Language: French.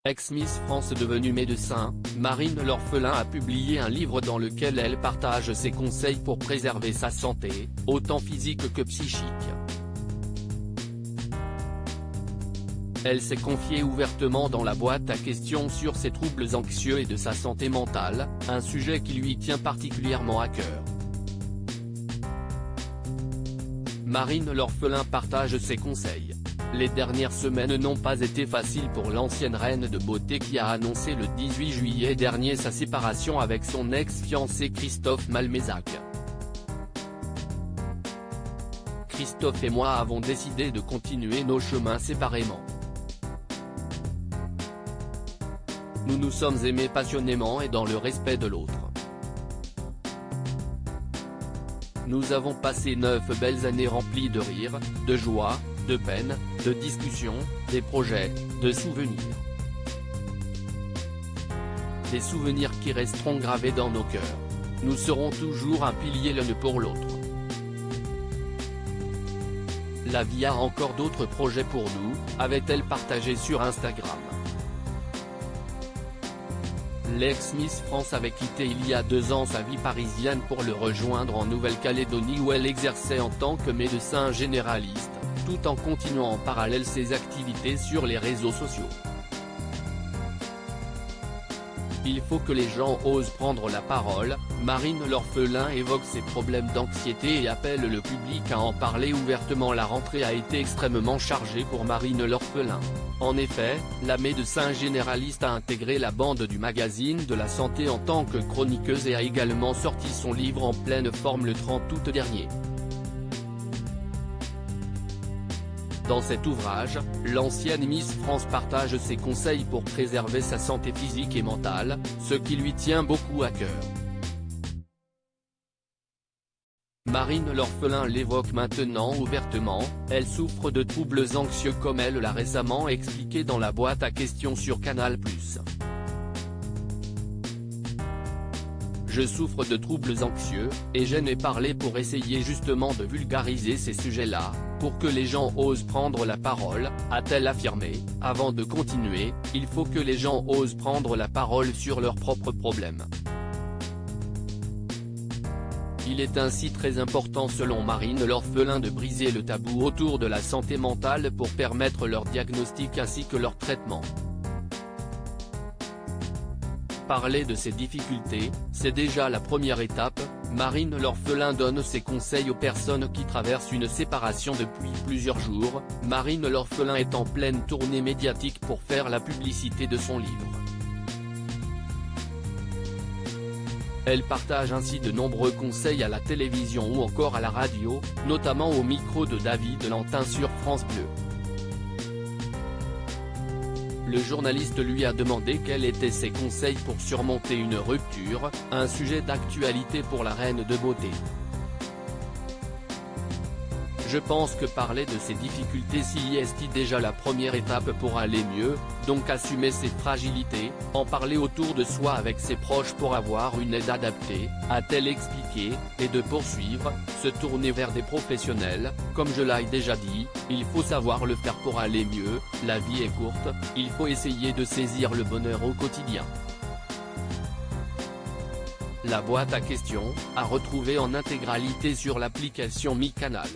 Ex-Miss France devenue médecin, Marine l'orphelin a publié un livre dans lequel elle partage ses conseils pour préserver sa santé, autant physique que psychique. Elle s'est confiée ouvertement dans la boîte à questions sur ses troubles anxieux et de sa santé mentale, un sujet qui lui tient particulièrement à cœur. Marine l'orphelin partage ses conseils. Les dernières semaines n'ont pas été faciles pour l'ancienne reine de beauté qui a annoncé le 18 juillet dernier sa séparation avec son ex-fiancé Christophe Malmezac. Christophe et moi avons décidé de continuer nos chemins séparément. Nous nous sommes aimés passionnément et dans le respect de l'autre. Nous avons passé 9 belles années remplies de rires, de joie, de peine, de discussions, des projets, de souvenirs. Des souvenirs qui resteront gravés dans nos cœurs. Nous serons toujours un pilier l'un pour l'autre. La vie a encore d'autres projets pour nous, avait-elle partagé sur Instagram. L'ex-Miss France avait quitté il y a 2 ans sa vie parisienne pour le rejoindre en Nouvelle-Calédonie où elle exerçait en tant que médecin généraliste, tout en continuant en parallèle ses activités sur les réseaux sociaux. Il faut que les gens osent prendre la parole, Marine l'orphelin évoque ses problèmes d'anxiété et appelle le public à en parler ouvertement. La rentrée a été extrêmement chargée pour Marine l'orphelin. En effet, la médecin généraliste a intégré la bande du magazine de la santé en tant que chroniqueuse et a également sorti son livre en pleine forme le 30 août dernier. Dans cet ouvrage, l'ancienne Miss France partage ses conseils pour préserver sa santé physique et mentale, ce qui lui tient beaucoup à cœur. Marine l'orphelin l'évoque maintenant ouvertement, elle souffre de troubles anxieux comme elle l'a récemment expliqué dans la boîte à questions sur Canal+. Je souffre de troubles anxieux, et j'en ai parlé pour essayer justement de vulgariser ces sujets-là, pour que les gens osent prendre la parole, a-t-elle affirmé. Avant de continuer, il faut que les gens osent prendre la parole sur leurs propres problèmes. Il est ainsi très important selon Marine l'orphelin de briser le tabou autour de la santé mentale pour permettre leur diagnostic ainsi que leur traitement. Parler de ses difficultés, c'est déjà la première étape. Marine l'orphelin donne ses conseils aux personnes qui traversent une séparation depuis plusieurs jours. Marine l'orphelin est en pleine tournée médiatique pour faire la publicité de son livre. Elle partage ainsi de nombreux conseils à la télévision ou encore à la radio, notamment au micro de David Lantin sur France Bleu. Le journaliste lui a demandé quels étaient ses conseils pour surmonter une rupture, un sujet d'actualité pour la reine de beauté. Je pense que parler de ses difficultés est déjà la première étape pour aller mieux, donc assumer ses fragilités, en parler autour de soi avec ses proches pour avoir une aide adaptée, a-t-elle expliqué, et de poursuivre, se tourner vers des professionnels. Comme je l'ai déjà dit, il faut savoir le faire pour aller mieux, la vie est courte, il faut essayer de saisir le bonheur au quotidien. La boîte à questions, à retrouver en intégralité sur l'application Mi Canal.